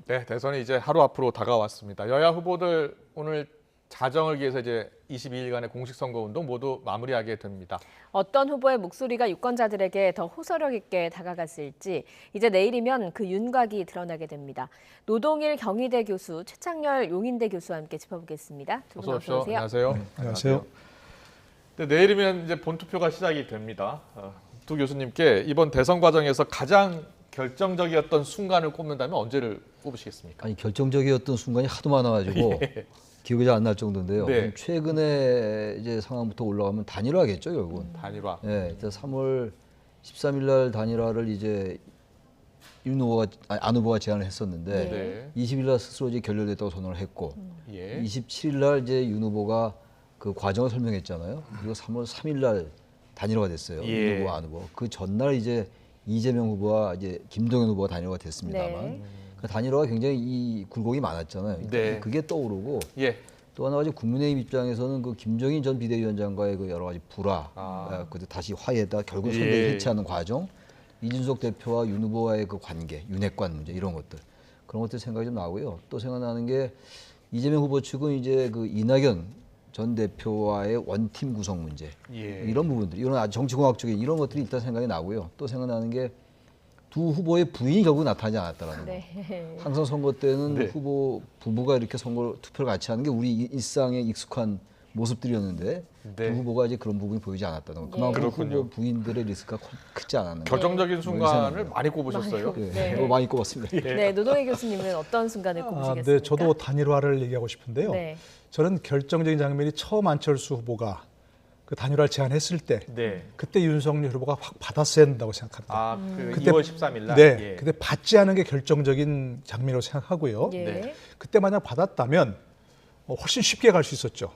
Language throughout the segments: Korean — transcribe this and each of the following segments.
네, 대선이 이제 하루 앞으로 다가왔습니다. 여야 후보들 오늘 자정을 기해서 이제 22일간의 공식 선거 운동 모두 마무리하게 됩니다. 어떤 후보의 목소리가 유권자들에게 더 호소력 있게 다가갔을지 이제 내일이면 그 윤곽이 드러나게 됩니다. 노동일 경희대 교수, 최창렬 용인대 교수와 함께 짚어보겠습니다. 두 분 어서 오세요. 안녕하세요. 네, 안녕하세요. 네, 내일이면 이제 본투표가 시작이 됩니다. 두 교수님께 이번 대선 과정에서 가장 결정적이었던 순간을 꼽는다면 언제를 꼽으시겠습니까? 아니 결정적이었던 순간이 하도 많아가지고 기억이 잘 안 날 정도인데요. 네. 최근에 이제 상황부터 올라가면 단일화겠죠, 결국은. 단일화. 네, 3월 13일 날 단일화를 이제 윤 후보가 안 후보가 제안을 했었는데 네. 20일 날 스스로 이제 결렬됐다고 선언을 했고 예. 27일 날 이제 윤 후보가 그 과정을 설명했잖아요. 그리고 3월 3일 날 단일화가 됐어요. 예. 윤 후보, 안 후보. 그 전날 이제 이재명 후보와 이제 김동연 후보가 단일화가 됐습니다만 네. 그 단일화가 굉장히 이 굴곡이 많았잖아요. 네. 그게 떠오르고 예. 또 하나 가지 국민의힘 입장에서는 그 김정인 전 비대위원장과의 그 여러 가지 불화, 그때 다시 화해다 결국 선대위 예. 해체하는 과정, 이준석 대표와 윤 후보와의 그 관계, 윤핵관 문제 이런 것들 그런 것들 생각이 좀 나고요. 또 생각나는 게 이재명 후보 측은 이제 그 이낙연 전 대표와의 원팀 구성 문제 예. 이런 부분들, 이런 아주 정치공학적인 이런 것들이 일단 생각이 나고요. 또 생각나는 게 두 후보의 부인이 결국 나타나지 않았다라는 거. 네. 항상 선거 때는 네. 후보 부부가 이렇게 선거 투표를 같이 하는 게 우리 일상에 익숙한 모습들이었는데 네. 두 후보가 이제 그런 부분이 보이지 않았다는 거. 그만큼 그렇군요. 후보 부인들의 리스크가 크지 않았는 거. 결정적인 순간을 네. 많이 꼽으셨어요. 많이 네. 네. 많이 꼽았습니다. 네, 노동일 교수님은 어떤 순간을 꼽으시겠습니까? 네, 저도 단일화를 얘기하고 싶은데요. 네. 저는 결정적인 장면이 처음 안철수 후보가 그 단일화를 제안했을 때 네. 그때 윤석열 후보가 확 받았어야 된다고 생각합니다. 아, 그 그때- 2월 13일 날. 네, 예. 근데 받지 않은 게 결정적인 장면이라고 생각하고요. 예. 네. 그때 만약 받았다면 훨씬 쉽게 갈 수 있었죠.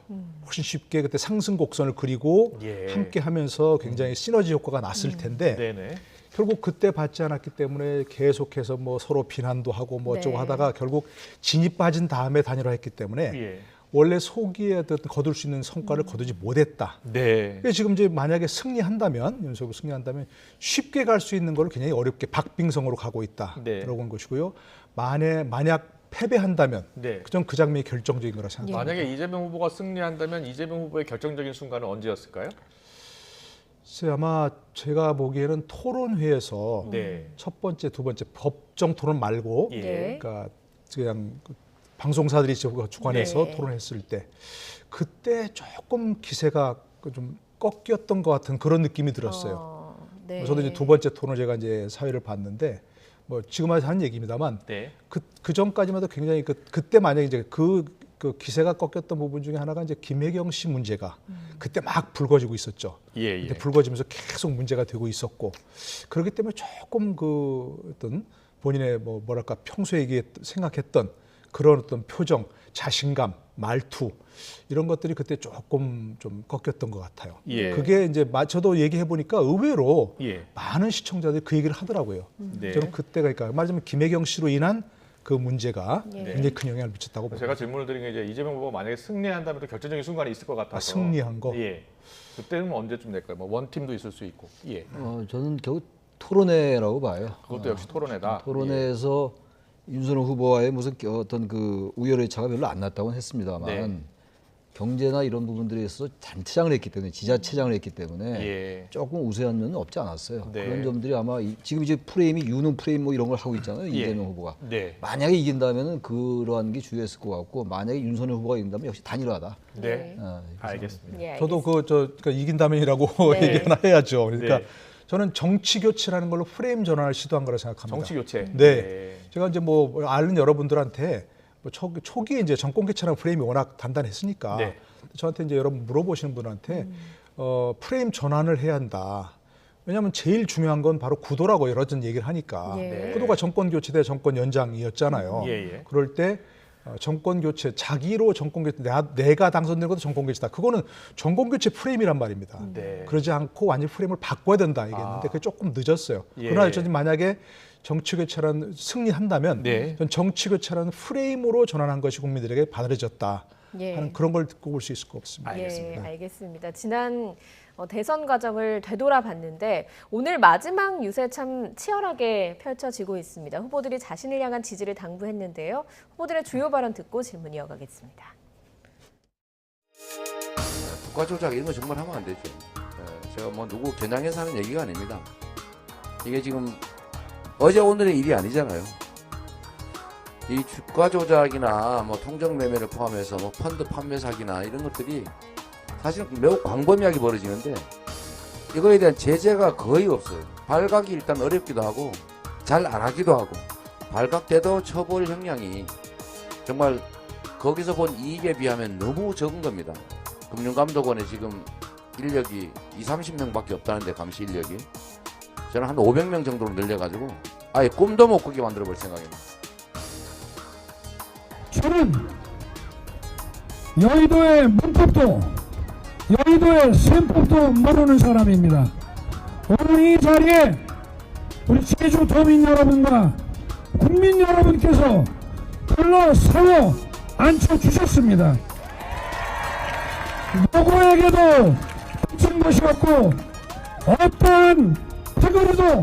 훨씬 쉽게 그때 상승 곡선을 그리고 예. 함께 하면서 굉장히 시너지 효과가 났을 텐데 네네. 결국 그때 받지 않았기 때문에 계속해서 뭐 서로 비난도 하고 뭐 어쩌고 네. 하다가 결국 진이 빠진 다음에 단일화했기 때문에 예. 원래 소기에 거둘 수 있는 성과를 거두지 못했다. 네. 그래서 지금 이제 만약에 승리한다면 윤석열 승리한다면 쉽게 갈 수 있는 걸 굉장히 어렵게 박빙성으로 가고 있다. 네. 라고 한 것이고요. 만약 패배한다면 네. 그 장면이 결정적인 거라 생각합니다. 만약에 이재명 후보가 승리한다면 이재명 후보의 결정적인 순간은 언제였을까요? 글쎄 아마 제가 보기에는 토론회에서 네. 첫 번째, 두 번째 법정 토론 말고 예. 네. 그러니까 그냥 방송사들이 주관해서 네. 토론했을 때 그때 조금 기세가 좀 꺾였던 것 같은 그런 느낌이 들었어요. 네. 저도 이제 두 번째 토론 제가 이제 사회를 봤는데 뭐 지금 하는 얘기입니다만 네. 그 전까지만 해도 굉장히 그때 만약에 이제 그 기세가 꺾였던 부분 중에 하나가 이제 김혜경 씨 문제가 그때 막 불거지고 있었죠. 예, 예. 근데 불거지면서 계속 문제가 되고 있었고 그렇기 때문에 조금 그 어떤 본인의 뭐랄까 평소에 생각했던 그런 어떤 표정, 자신감, 말투 이런 것들이 그때 조금 좀 꺾였던 것 같아요. 예. 그게 이제 저도 얘기해 보니까 의외로 예. 많은 시청자들이 그 얘기를 하더라고요. 네. 저는 그때가 그러니까 말하자면 김혜경 씨로 인한 그 문제가 예. 굉장히 큰 영향을 미쳤다고 봅니다. 제가 질문을 드린 게 이제 이재명 후보가 만약에 승리한다면 또 결정적인 순간이 있을 것 같아서. 승리한 거? 예. 그때는 언제쯤 될까요? 뭐 원팀도 있을 수 있고. 예. 저는 결국 토론회라고 봐요. 그것도 역시 토론회다. 토론회에서 윤석열 후보와의 무슨 어떤 그 우열의 차가 별로 안 났다고는 했습니다만 네. 경제나 이런 부분들에 있어서 단체장을 했기 때문에 지자체장을 했기 때문에 예. 조금 우세한 면은 없지 않았어요. 네. 그런 점들이 아마 지금 이제 프레임이 유능 프레임 뭐 이런 걸 하고 있잖아요. 예. 이재명 후보가. 네. 만약에 이긴다면은 그러한 게 주요했을 것 같고 만약에 윤석열 후보가 이긴다면 역시 단일화다. 네. 이렇게 알겠습니다. 예, 저도 알겠습니다. 그러니까 이긴다면이라고 네. 얘기 하나 해야죠. 그러니까 네. 저는 정치 교체라는 걸로 프레임 전환을 시도한 거라 생각합니다. 정치 교체. 네. 제가 이제 뭐 아는 여러분들한테 뭐 초기에 이제 정권 교체라는 프레임이 워낙 단단했으니까 네. 저한테 이제 여러분 물어보시는 분한테 프레임 전환을 해야 한다. 왜냐하면 제일 중요한 건 바로 구도라고 여러 전 얘기를 하니까 예. 구도가 정권 교체 대 정권 연장이었잖아요. 예, 예. 그럴 때 정권 교체 자기로 정권 교체 내가 당선된 것도 정권 교체다. 그거는 정권 교체 프레임이란 말입니다. 네. 그러지 않고 완전 히 프레임을 바꿔야 된다 얘기했는데 그게 조금 늦었어요. 예. 그러나 저는 만약에 정치 교체라는 승리한다면 네. 전 정치 교체라는 프레임으로 전환한 것이 국민들에게 받아들여졌다 예. 하는 그런 걸 듣고 볼 수 있을 것 같습니다. 알겠습니다. 예, 알겠습니다. 지난 대선 과정을 되돌아봤는데 오늘 마지막 유세 참 치열하게 펼쳐지고 있습니다. 후보들이 자신을 향한 지지를 당부했는데요. 후보들의 주요 발언 듣고 질문 이어가겠습니다. 주가 조작 이런 거 정말 하면 안 되죠. 제가 뭐 누구 겨냥해서 하는 얘기가 아닙니다. 이게 지금 어제 오늘의 일이 아니잖아요. 이 주가 조작이나 뭐 통정 매매를 포함해서 뭐 펀드 판매 사기나 이런 것들이 사실 매우 광범위하게 벌어지는데 이거에 대한 제재가 거의 없어요. 발각이 일단 어렵기도 하고 잘 안 하기도 하고 발각돼도 처벌 형량이 정말 거기서 본 이익에 비하면 너무 적은 겁니다. 금융감독원에 지금 인력이 20-30명밖에 없다는데 감시 인력이 저는 한 500명 정도로 늘려가지고 아예 꿈도 못 꾸게 만들어 볼 생각입니다. 저는 여의도의 문법도 여의도의 셈법도 모르는 사람입니다. 오늘 이 자리에 우리 제주도민 여러분과 국민 여러분께서 둘러싸여 앉혀주셨습니다. 누구에게도 붙인 것이 없고 어떠한 패거리도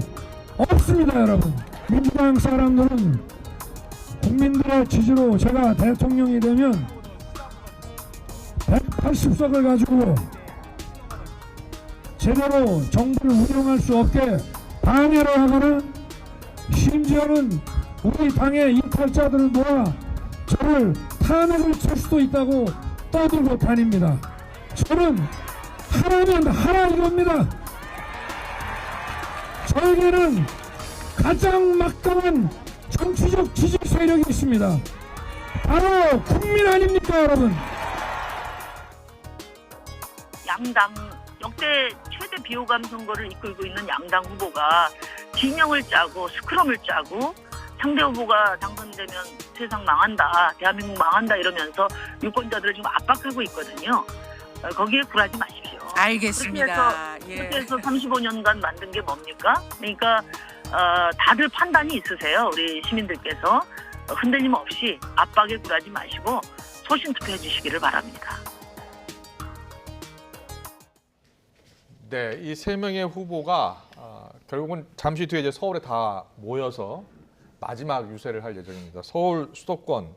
없습니다. 여러분, 민주당 사람들은 국민들의 지지로 제가 대통령이 되면 180석을 가지고 제대로 정부를 운영할 수 없게 방해를 하거나 심지어는 우리 당의 이탈자들을 모아 저를 탄핵을 칠 수도 있다고 떠들고 다닙니다. 저는 하라면 하라 이겁니다. 저에게는 가장 막강한 정치적 지지 세력이 있습니다. 바로 국민 아닙니까, 여러분? 양당 역대 최대 비호감 선거를 이끌고 있는 양당 후보가 진영을 짜고 스크럼을 짜고 상대 후보가 당선되면 세상 망한다, 대한민국 망한다 이러면서 유권자들을 지금 압박하고 있거든요. 거기에 굴하지 마십시오. 알겠습니다. 그렇게 해서 35년간 만든 게 뭡니까? 그러니까 다들 판단이 있으세요. 우리 시민들께서 흔들림 없이 압박에 굴하지 마시고 소신 투표해 주시기를 바랍니다. 네, 이 세 명의 후보가 결국은 잠시 뒤에 이제 서울에 다 모여서 마지막 유세를 할 예정입니다. 서울 수도권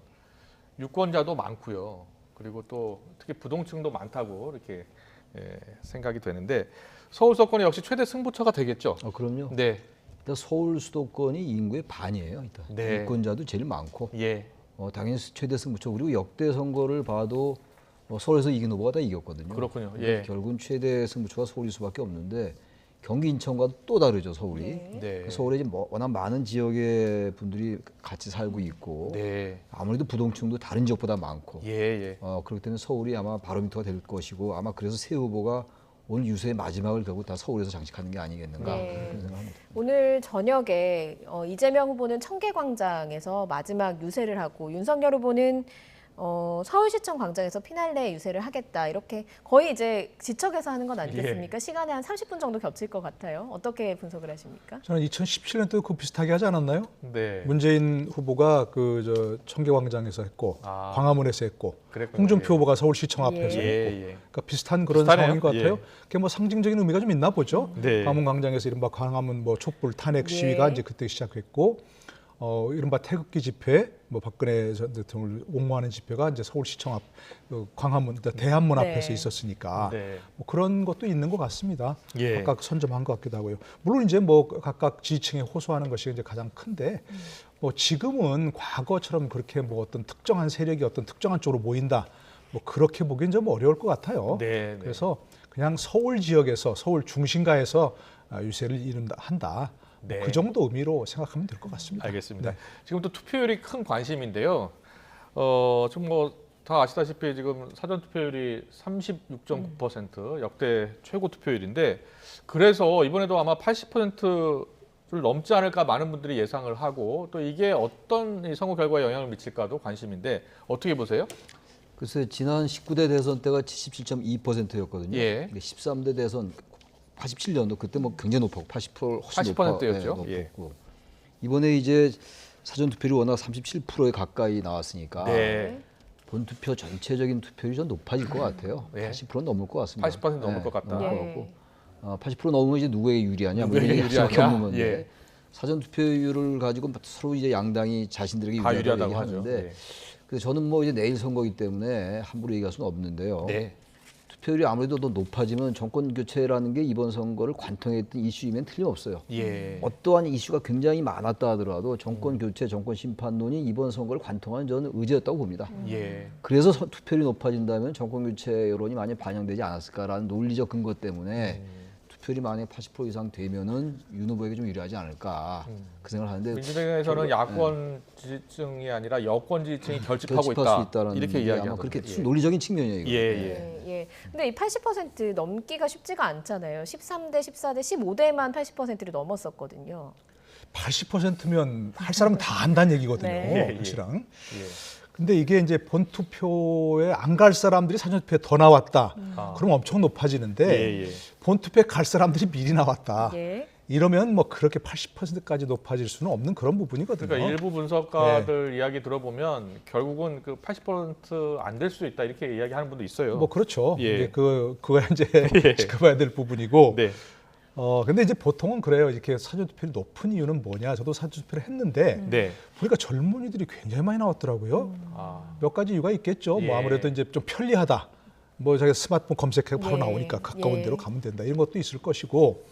유권자도 많고요. 그리고 또 특히 부동층도 많다고 이렇게 생각이 되는데 서울 수도권이 역시 최대 승부처가 되겠죠. 그럼요. 네, 일단 서울 수도권이 인구의 반이에요. 일단 네. 유권자도 제일 많고 예, 당연히 최대 승부처. 그리고 역대 선거를 봐도 서울에서 이긴 후보가 다 이겼거든요. 그렇군요. 예. 결국은 최대 승부처가 서울일 수밖에 없는데 경기 인천과도 또 다르죠, 서울이. 네, 서울에 이제 워낙 많은 지역의 분들이 같이 살고 있고 네, 아무래도 부동층도 다른 지역보다 많고 예, 예. 그렇기 때문에 서울이 아마 바로미터가 될 것이고 아마 그래서 새 후보가 오늘 유세의 마지막을 결국 다 서울에서 장식하는 게 아니겠는가 네. 그런 생각합니다. 오늘 저녁에 이재명 후보는 청계광장에서 마지막 유세를 하고 윤석열 후보는 서울시청 광장에서 피날레 유세를 하겠다. 이렇게 거의 이제 지척에서 하는 건 아니겠습니까? 시간에 한 30분 정도 겹칠 것 같아요. 어떻게 분석을 하십니까? 저는 2017년도 그 비슷하게 하지 않았나요? 네. 문재인 후보가 그 청계광장에서 했고 광화문에서 했고 그랬군요. 홍준표 예. 후보가 서울시청 앞에서 예, 했고 예. 그러니까 비슷한 그런 비슷하네요. 상황인 것 같아요. 예. 그게 뭐 상징적인 의미가 좀 있나 보죠. 네. 광화문광장에서 이른바 광화문 뭐 촛불 탄핵 시위가 예. 이제 그때 시작했고 이른바 태극기 집회, 뭐 박근혜 전 대통령을 옹호하는 집회가 이제 서울시청 앞 광화문, 대한문 네. 앞에서 있었으니까 네. 뭐 그런 것도 있는 것 같습니다. 예. 각각 선점한 것 같기도 하고요. 물론 이제 뭐 각각 지지층에 호소하는 것이 이제 가장 큰데 뭐 지금은 과거처럼 그렇게 뭐 어떤 특정한 세력이 어떤 특정한 쪽으로 모인다. 뭐 그렇게 보기엔 좀 어려울 것 같아요. 네, 네. 그래서 그냥 서울 지역에서 서울 중심가에서 유세를 한다. 네. 그 정도 의미로 생각하면 될 것 같습니다. 알겠습니다. 네. 지금 또 투표율이 큰 관심인데요. 지금 뭐 다 아시다시피 지금 사전 투표율이 36.9% 역대 최고 투표율인데 그래서 이번에도 아마 80%를 넘지 않을까 많은 분들이 예상을 하고 또 이게 어떤 이 선거 결과에 영향을 미칠까도 관심인데 어떻게 보세요? 글쎄 지난 19대 대선 때가 77.2%였거든요. 예. 13대 대선 87년도 그때 뭐 굉장히 높았고 80% 훨씬 80%였죠. 높았고 예. 이번에 이제 사전 투표율이 워낙 37%에 가까이 나왔으니까 네. 본투표 전체적인 투표율이 좀 높아질 것 같아요. 네. 80% 넘을 것 같습니다. 80% 넘을 것 같다. 넘을 것 예. 같고 80% 넘으면 이제 누구에게 유리하냐? 뭐 누구에게 이런 얘기 수밖에 유리하냐? 없는 건데 예. 사전 투표율을 가지고 서로 이제 양당이 자신들에게 다 유리하다고 유리하다고 하죠. 얘기하는데 그래서 저는 뭐 이제 내일 선거이기 때문에 함부로 얘기할 수는 없는데요. 네. 투표율이 아무래도 더 높아지면 정권 교체라는 게 이번 선거를 관통했던 이슈이면 틀림없어요. 예. 어떠한 이슈가 굉장히 많았다 하더라도 정권 교체, 정권 심판론이 이번 선거를 관통하는 저는 의지였다고 봅니다. 예. 그래서 투표율이 높아진다면 정권 교체 여론이 많이 반영되지 않았을까라는 논리적 근거 때문에 투표율이 만약에 80% 이상 되면은 윤 후보에게 좀 유리하지 않을까 그 생각을 하는데 민주당에서는 야권 지지층이 아니라 여권 지지층이 결집하고 결집할 있다. 수 있다는 이렇게 게 이야기하거든요. 아마 그렇게 예. 논리적인 측면이에요. 이거. 예, 예. 예, 예. 근데 이 80% 넘기가 쉽지가 않잖아요. 13대, 14대, 15대만 80%를 넘었었거든요. 80%면 할 사람은 다 안다는 얘기거든요. 네. 예, 예. 사실상. 예. 근데 이게 이제 본투표에 안 갈 사람들이 사전투표에 더 나왔다. 아. 그럼 엄청 높아지는데 예, 예. 본투표에 갈 사람들이 미리 나왔다. 예. 이러면 뭐 그렇게 80%까지 높아질 수는 없는 그런 부분이거든요. 그러니까 일부 분석가들 이야기 들어보면 결국은 그 80%안 될 수도 있다 이렇게 이야기하는 분도 있어요. 뭐 그렇죠. 예. 이제 그거야 이제 예. 지켜봐야 될 부분이고. 네. 근데 이제 보통은 그래요. 이렇게 사전투표율이 높은 이유는 뭐냐? 저도 사전투표를 했는데 네. 보니까 젊은이들이 굉장히 많이 나왔더라고요. 아. 몇 가지 이유가 있겠죠. 예. 뭐 아무래도 이제 좀 편리하다. 뭐 자기가 스마트폰 검색해 바로 예. 나오니까 가까운 예. 데로 가면 된다. 이런 것도 있을 것이고.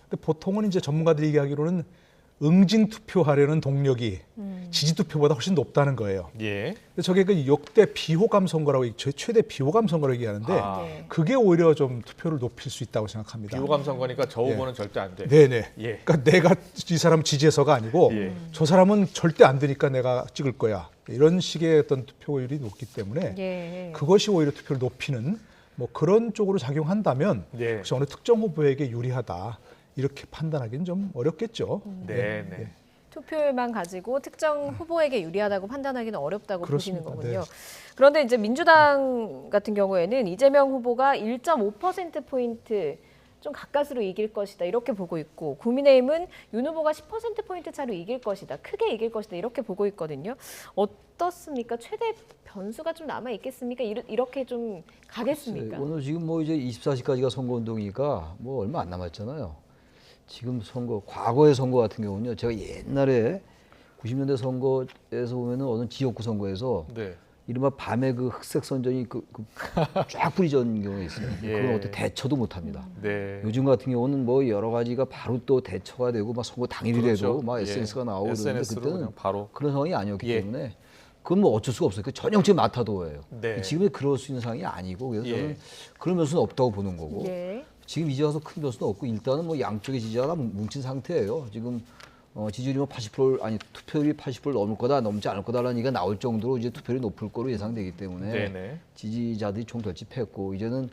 근데 보통은 이제 전문가들이 얘기하기로는 응징 투표하려는 동력이 지지 투표보다 훨씬 높다는 거예요. 예. 근데 저게 그 역대 비호감 선거라고 최대 비호감 선거라고 얘기하는데 아. 네. 그게 오히려 좀 투표를 높일 수 있다고 생각합니다. 비호감 선거니까 저 후보는 절대 안 돼. 네네. 예. 그러니까 내가 이 사람 지지해서가 아니고 예. 저 사람은 절대 안 되니까 내가 찍을 거야. 이런 식의 어떤 투표율이 높기 때문에 예. 그것이 오히려 투표를 높이는 뭐 그런 쪽으로 작용한다면 네. 혹시 어느 특정 후보에게 유리하다 이렇게 판단하기는 좀 어렵겠죠. 네, 네. 투표율만 가지고 특정 후보에게 유리하다고 판단하기는 어렵다고 보시는 그렇습니다. 거군요. 네. 그런데 이제 민주당 같은 경우에는 이재명 후보가 1.5%포인트 좀 가까스로 이길 것이다 이렇게 보고 있고 국민의힘은 윤 후보가 10%포인트 차로 이길 것이다. 크게 이길 것이다 이렇게 보고 있거든요. 어떻습니까? 최대 변수가 좀 남아 있겠습니까? 이렇게 좀 가겠습니까? 오늘 지금 뭐 이제 24시까지가 선거운동이니까 뭐 얼마 안 남았잖아요. 지금 선거, 과거의 선거 같은 경우는요. 제가 옛날에 90년대 선거에서 보면은 어느 지역구 선거에서 네. 이른바 밤에 그 흑색 선전이 쫙 뿌리던 경우가 있어요. 예. 그건 어떻게 대처도 못합니다. 네. 요즘 같은 경우는 뭐 여러 가지가 바로 또 대처가 되고 막 선거 당일이라도 그렇죠. 막 예. SNS가 나오고 그러는데 SNS로 그때는 그냥 바로. 그런 상황이 아니었기 예. 때문에 그건 뭐 어쩔 수가 없어요. 그 전형적인 마타도예요. 네. 지금은 그럴 수 있는 상황이 아니고 그래서 예. 저는 그런 변수는 없다고 보는 거고 예. 지금 이제 와서 큰 변수는 없고 일단은 뭐 양쪽의 지지자가 뭉친 상태예요. 지금 지지율이 뭐 80% 아니 투표율이 80% 넘을 거다 넘지 않을 거다라는 얘기가 나올 정도로 이제 투표율이 높을 거로 예상되기 때문에 네네. 지지자들이 총결집했고 이제는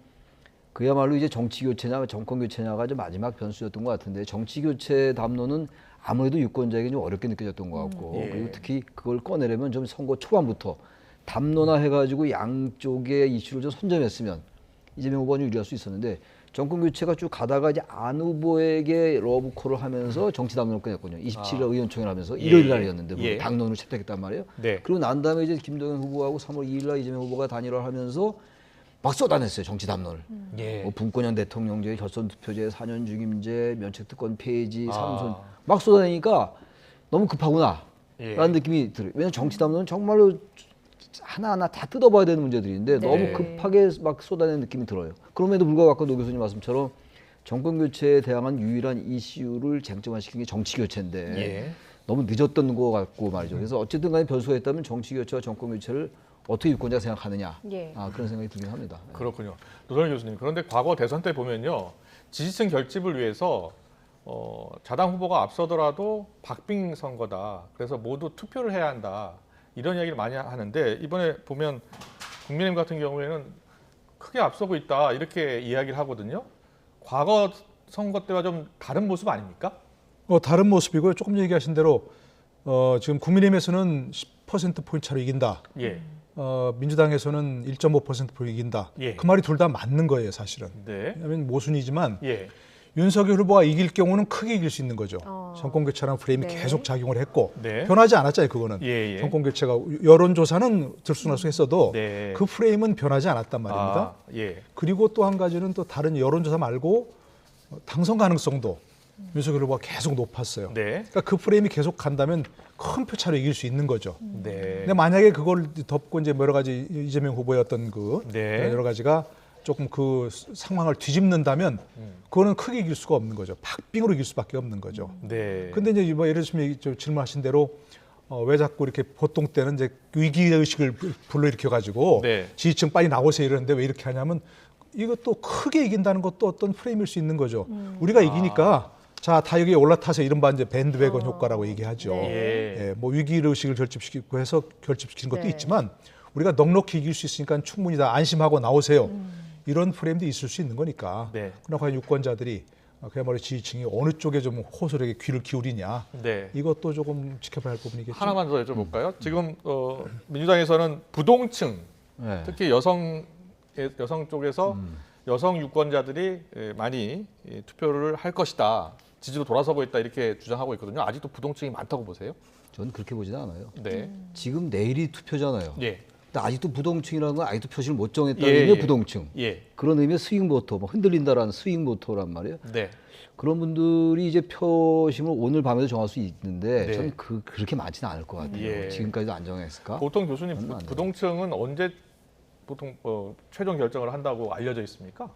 그야말로 이제 정치 교체냐 정권 교체냐가 이제 마지막 변수였던 것 같은데 정치 교체 담론은 아무래도 유권자에게 좀 어렵게 느껴졌던 것 같고 예. 그리고 특히 그걸 꺼내려면 좀 선거 초반부터 담론화해가지고 양쪽의 이슈를 좀 선점했으면 이재명 후보는 유리할 수 있었는데 정권 교체가 쭉 가다가 이제 안 후보에게 러브콜을 하면서 정치 담론을 꺼냈거든요. 27일 의원총회를 하면서 일요일 날이었는데 예. 당론으로 채택했단 말이에요. 네. 그리고 난 다음에 이제 김동연 후보하고 3월 2일 날 이재명 후보가 단일화를 하면서 막 쏟아냈어요. 정치 담론을. 예. 뭐 분권형 대통령제, 결선투표제, 4년 중임제, 면책특권 폐지, 아. 삼선 막 쏟아내니까 너무 급하구나 예. 라는 느낌이 들어요. 왜냐하면 정치 담론은 정말로 하나하나 다 뜯어봐야 되는 문제들인데 네. 너무 급하게 막 쏟아내는 느낌이 들어요. 그럼에도 불구하고 아까 노 교수님 말씀처럼 정권 교체에 대항한 유일한 이슈를 쟁점화시킨 게 정치 교체인데 예. 너무 늦었던 것 같고 말이죠. 그래서 어쨌든 간에 변수가 있다면 정치 교체와 정권 교체를 어떻게 유권자가 생각하느냐 예. 그런 생각이 들긴 합니다. 그렇군요. 노선일 교수님. 그런데 과거 대선 때 보면요. 지지층 결집을 위해서 자당 후보가 앞서더라도 박빙 선거다. 그래서 모두 투표를 해야 한다. 이런 이야기를 많이 하는데 이번에 보면 국민의힘 같은 경우에는 크게 앞서고 있다. 이렇게 이야기를 하거든요. 과거 선거 때와 좀 다른 모습 아닙니까? 다른 모습이고요. 조금 얘기하신 대로 지금 국민의힘에서는 10%포인트 차로 이긴다. 예. 민주당에서는 1.5%포인트 이긴다. 예. 그 말이 둘 다 맞는 거예요, 사실은. 네. 왜냐하면 모순이지만 예. 윤석열 후보가 이길 경우는 크게 이길 수 있는 거죠. 어. 정권 교체라는 프레임이 네. 계속 작용을 했고 네. 변하지 않았잖아요. 그거는 예, 예. 정권 교체가 여론조사는 들쑥날쑥했어도 네. 그 프레임은 변하지 않았단 말입니다. 아, 예. 그리고 또 한 가지는 또 다른 여론조사 말고 당선 가능성도 윤석열 후보가 계속 높았어요. 네. 그러니까 그 프레임이 계속 간다면 큰 표차로 이길 수 있는 거죠. 네. 근데 만약에 그걸 덮고 이제 여러 가지 이재명 후보의 어떤 그 네. 여러 가지가 조금 그 상황을 뒤집는다면 그거는 크게 이길 수가 없는 거죠. 박빙으로 이길 수밖에 없는 거죠. 네. 근데 이제 뭐 예를 들면 질문하신 대로 왜 자꾸 이렇게 보통 때는 이제 위기 의식을 불러일으켜 가지고 네. 지지층 빨리 나오세요 이러는데 왜 이렇게 하냐면 이것도 크게 이긴다는 것도 어떤 프레임일 수 있는 거죠. 우리가 이기니까 자, 다 여기에 올라타서 이른바 이제 밴드웨건 효과라고 얘기하죠. 네. 예. 예, 뭐 위기 의식을 결집시키고 해서 결집시키는 것도 네. 있지만 우리가 넉넉히 이길 수 있으니까 충분히 다 안심하고 나오세요. 이런 프레임도 있을 수 있는 거니까. 네. 그러나 과연 유권자들이 그야말로 지지층이 어느 쪽에 좀 호소력에 귀를 기울이냐. 네. 이것도 조금 지켜봐야 할 부분이겠죠. 하나만 더 여쭤볼까요? 지금 민주당에서는 부동층, 네. 특히 여성 쪽에서 여성 유권자들이 많이 투표를 할 것이다. 지지로 돌아서고 있다 이렇게 주장하고 있거든요. 아직도 부동층이 많다고 보세요? 저는 그렇게 보지는 않아요. 네. 지금 내일이 투표잖아요. 예. 근데 아직도 부동층이라는 건 아직도 표시를 못 정했다는 예, 의미의 예. 부동층. 예. 그런 의미의 스윙 보터, 뭐 흔들린다라는 스윙 보터란 말이에요. 네. 그런 분들이 이제 표심을 오늘 밤에도 정할 수 있는데 네. 저는 그렇게 많지는 않을 것 같아요. 예. 지금까지도 안 정했을까? 보통 교수님 얼마 안 돼요. 부동층은 언제 보통 최종 결정을 한다고 알려져 있습니까?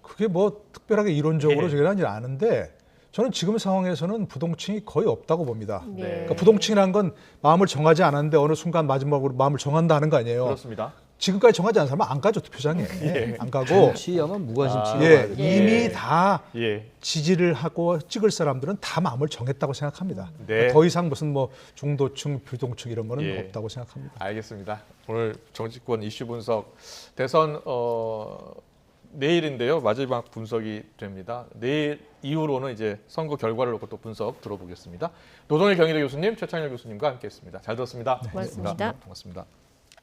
그게 뭐 특별하게 이론적으로 예. 저기는 아는데 저는 지금 상황에서는 부동층이 거의 없다고 봅니다. 네. 그러니까 부동층이라는 건 마음을 정하지 않았는데 어느 순간 마지막으로 마음을 정한다 하는 거 아니에요. 그렇습니다. 지금까지 정하지 않은 사람은 안 가죠 투표장에. 예. 안 가고 정치야만 무관심 치고 예, 가야 돼요. 이미 다 예. 지지를 하고 찍을 사람들은 다 마음을 정했다고 생각합니다. 네. 그러니까 더 이상 무슨 뭐 중도층, 부동층 이런 거는 예. 없다고 생각합니다. 알겠습니다. 오늘 정치권 이슈 분석 대선 내일인데요. 마지막 분석이 됩니다. 내일 이후로는 이제 선거 결과를 놓고 또 분석 들어보겠습니다. 노동일 경희대 교수님, 최창렬 교수님과 함께했습니다. 잘 들었습니다. 고맙습니다. 고맙습니다.